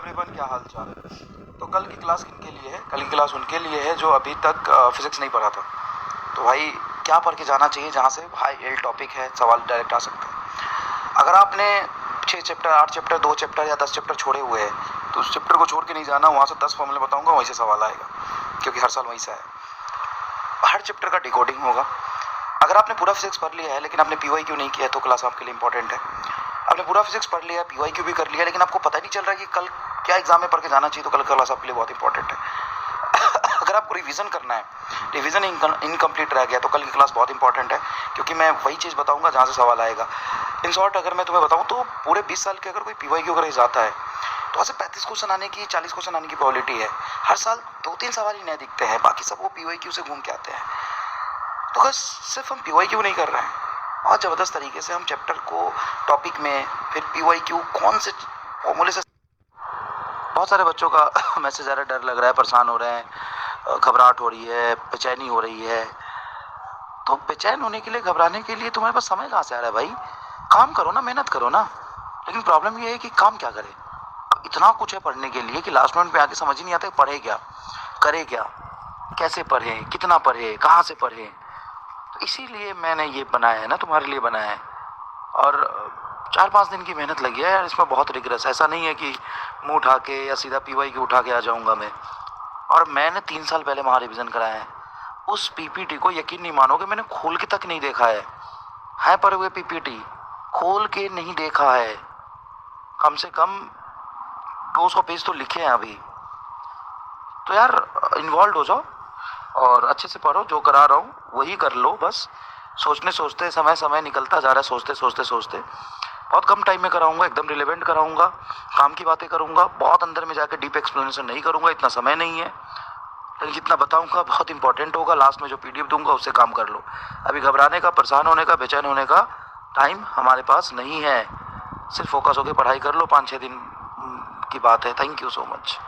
Everyone, क्या हाल चाल। तो कल की क्लास किनके लिए है? कल की क्लास उनके लिए है जो अभी तक फिजिक्स नहीं पढ़ा था। तो भाई क्या पढ़ के जाना चाहिए जहाँ से हाई एल टॉपिक है, सवाल डायरेक्ट आ सकते हैं। अगर आपने 6 चैप्टर, 8 चैप्टर, 2 चैप्टर या 10 चैप्टर छोड़े हुए हैं तो उस चैप्टर को छोड़ के नहीं जाना। वहाँ से 10 फॉर्मूले बताऊँगा, वहीं से सवाल आएगा, क्योंकि हर साल वहीं से आया। हर चैप्टर का डिकोडिंग होगा। अगर आपने पूरा फिजिक्स पढ़ लिया है लेकिन आपने PYQ नहीं किया तो क्लास आपके लिए इंपॉर्टेंट है। आपने पूरा फिजिक्स पढ़ लिया, PYQ भी कर लिया, लेकिन आपको पता नहीं चल रहा है कि कल क्या एग्जाम में पढ़ के जाना चाहिए, तो कल का क्लास आपके लिए बहुत इंपॉर्टेंट है। अगर आपको रिवीजन करना है, रिवीजन इनकम्प्लीट रह गया, तो कल की क्लास बहुत इंपॉर्टेंट है, क्योंकि मैं वही चीज़ बताऊंगा जहाँ से सवाल आएगा। इन शॉर्ट अगर मैं तुम्हें बताऊँ तो पूरे 20 साल के अगर कोई PYQ का रेज आता है तो ऐसे 35 क्वेश्चन आने की, 40 क्वेश्चन आने की प्रोबेबिलिटी है। हर साल 2-3 सवाल ही नए दिखते हैं, बाकी सब वो PYQ से घूम के आते हैं। तो बस सिर्फ हम PYQ नहीं कर रहे हैं, और ज़बरदस्त तरीके से हम चैप्टर को, टॉपिक में, फिर PYQ कौन से फॉर्मूले से। बहुत सारे बच्चों का मैसेज आ रहा है, डर लग रहा है, परेशान हो रहे हैं, घबराहट हो रही है, बेचैनी हो रही है। तो बेचैन होने के लिए, घबराने के लिए तुम्हारे पास समय कहाँ से आ रहा है भाई? काम करो ना, मेहनत करो ना। लेकिन प्रॉब्लम ये है कि काम क्या करें। अब इतना कुछ है पढ़ने के लिए कि लास्ट मिनट पे आके समझ ही नहीं आता पढ़े क्या, करे क्या, कैसे पढ़े, कितना पढ़े, कहाँ से पढ़े। तो इसीलिए मैंने ये बनाया है ना, तुम्हारे लिए बनाया है। और 4-5 दिन की मेहनत लगी है यार, इसमें बहुत रिग्रेस। ऐसा नहीं है कि मुंह उठा के या सीधा PYQ उठा के आ जाऊंगा मैं। और मैंने 3 साल पहले वहाँ रिविज़न कराया है। उस PPT को यकीन नहीं मानोगे, मैंने खोल के तक नहीं देखा है पर हुए PPT खोल के नहीं देखा है। कम से कम 200 पेज तो लिखे हैं अभी। तो यार इन्वॉल्व हो जाओ और अच्छे से पढ़ो। जो करा रहा हूँ वही कर लो बस। सोचने सोचते समय निकलता जा रहा है, सोचते सोचते बहुत कम टाइम में कराऊंगा, एकदम रिलेवेंट कराऊंगा, काम की बातें करूंगा, बहुत अंदर में जाकर डीप एक्सप्लेनेशन नहीं करूंगा, इतना समय नहीं है। लेकिन जितना बताऊंगा बहुत इंपॉर्टेंट होगा। लास्ट में जो PDF दूंगा उससे काम कर लो। अभी घबराने का, परेशान होने का, बेचैन होने का टाइम हमारे पास नहीं है। सिर्फ फोकस होकर पढ़ाई कर लो। 5-6 दिन की बात है। Thank you so much.